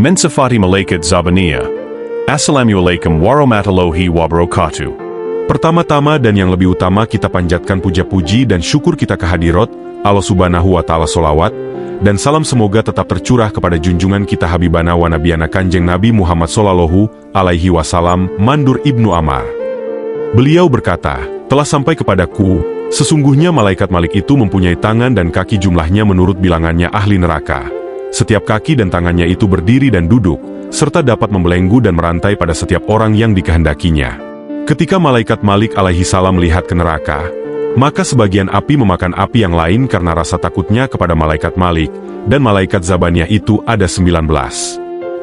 Mensafati Malaikat Zabaniyah. Assalamualaikum warahmatullahi wabarakatuh. Pertama-tama dan yang lebih utama kita panjatkan puja-puji dan syukur kita kehadirat Allah Subhanahu wa Ta'ala. Sholawat dan salam semoga tetap tercurah kepada junjungan kita Habibana wa Nabiyana Kanjeng Nabi Muhammad Sallallahu Alaihi Wasallam. Mandur Ibnu Amar, beliau berkata, telah sampai kepadaku, sesungguhnya malaikat Malik itu mempunyai tangan dan kaki, jumlahnya menurut bilangannya ahli neraka. Setiap kaki dan tangannya itu berdiri dan duduk, serta dapat membelenggu dan merantai pada setiap orang yang dikehendakinya. Ketika malaikat Malik alaihi salam melihat ke neraka, maka sebagian api memakan api yang lain karena rasa takutnya kepada malaikat Malik, dan malaikat Zabaniyah itu ada 19.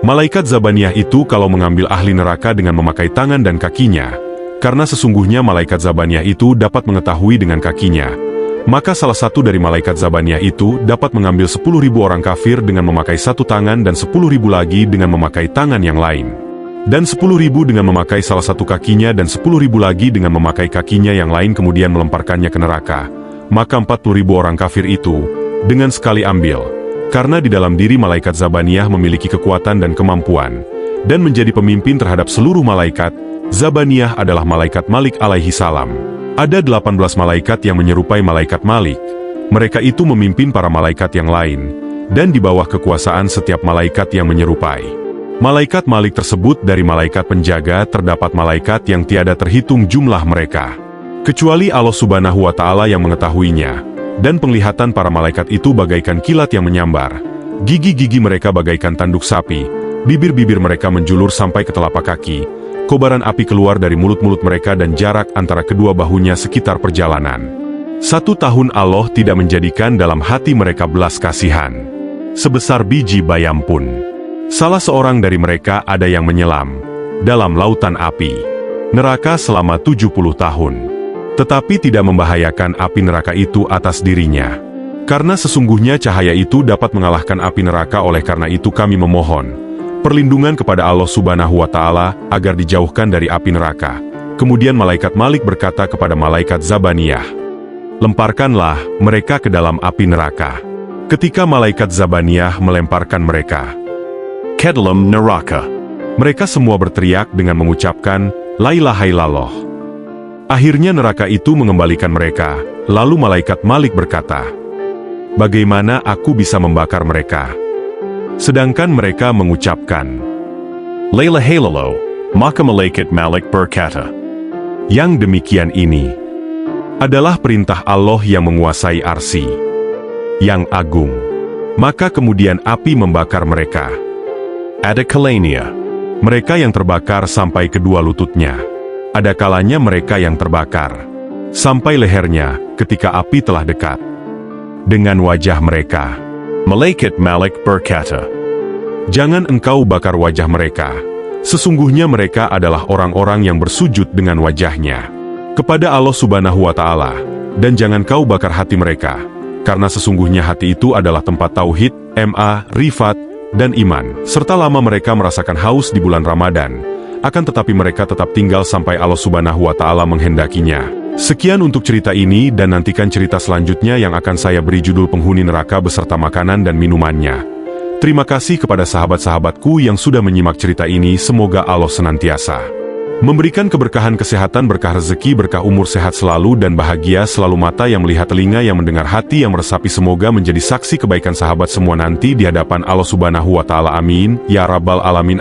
Malaikat Zabaniyah itu kalau mengambil ahli neraka dengan memakai tangan dan kakinya, karena sesungguhnya malaikat Zabaniyah itu dapat mengetahui dengan kakinya, maka salah satu dari malaikat Zabaniyah itu dapat mengambil 10.000 orang kafir dengan memakai satu tangan dan 10.000 lagi dengan memakai tangan yang lain. Dan 10.000 dengan memakai salah satu kakinya dan 10.000 lagi dengan memakai kakinya yang lain kemudian melemparkannya ke neraka. Maka 40.000 orang kafir itu dengan sekali ambil. Karena di dalam diri malaikat Zabaniyah memiliki kekuatan dan kemampuan. Dan menjadi pemimpin terhadap seluruh malaikat, Zabaniyah adalah malaikat Malik alaihi salam. Ada 18 malaikat yang menyerupai malaikat Malik. Mereka itu memimpin para malaikat yang lain, dan di bawah kekuasaan setiap malaikat yang menyerupai. Malaikat Malik tersebut dari malaikat penjaga terdapat malaikat yang tiada terhitung jumlah mereka. Kecuali Allah Subhanahu wa Ta'ala yang mengetahuinya, dan penglihatan para malaikat itu bagaikan kilat yang menyambar. Gigi-gigi mereka bagaikan tanduk sapi, bibir-bibir mereka menjulur sampai ke telapak kaki. Kobaran api keluar dari mulut-mulut mereka dan jarak antara kedua bahunya sekitar perjalanan 1 tahun. Allah tidak menjadikan dalam hati mereka belas kasihan sebesar biji bayam pun. Salah seorang dari mereka ada yang menyelam dalam lautan api neraka selama 70 tahun. Tetapi tidak membahayakan api neraka itu atas dirinya. Karena sesungguhnya cahaya itu dapat mengalahkan api neraka. Oleh karena itu kami memohon perlindungan kepada Allah Subhanahu wa Ta'ala agar dijauhkan dari api neraka. Kemudian malaikat Malik berkata kepada malaikat Zabaniyah, lemparkanlah mereka ke dalam api neraka. Ketika malaikat Zabaniyah melemparkan mereka ke dalam neraka, mereka semua berteriak dengan mengucapkan la ilaha illallah. Akhirnya neraka itu mengembalikan mereka. Lalu malaikat Malik berkata, bagaimana aku bisa membakar mereka? Sedangkan mereka mengucapkan la ilaha illallah. Maka malaikat Malik berkata, yang demikian ini adalah perintah Allah yang menguasai arsy yang agung. Maka kemudian api membakar mereka. Ada kalanya mereka yang terbakar sampai kedua lututnya. Ada kalanya mereka yang terbakar sampai lehernya ketika api telah dekat dengan wajah mereka. Malaikat Malik berkata, jangan engkau bakar wajah mereka. Sesungguhnya mereka adalah orang-orang yang bersujud dengan wajahnya kepada Allah Subhanahu wa Ta'ala. Dan jangan kau bakar hati mereka, karena sesungguhnya hati itu adalah tempat tauhid, rifat, dan iman. Serta lama mereka merasakan haus di bulan Ramadan, akan tetapi mereka tetap tinggal sampai Allah Subhanahu wa Ta'ala menghendakinya. Sekian untuk cerita ini dan nantikan cerita selanjutnya yang akan saya beri judul penghuni neraka beserta makanan dan minumannya. Terima kasih kepada sahabat-sahabatku yang sudah menyimak cerita ini. Semoga Allah senantiasa memberikan keberkahan kesehatan, berkah rezeki, berkah umur sehat selalu dan bahagia selalu, mata yang melihat, telinga yang mendengar, hati yang meresapi. Semoga menjadi saksi kebaikan sahabat semua nanti di hadapan Allah Subhanahu wa Ta'ala. Amin ya rabbal alamin.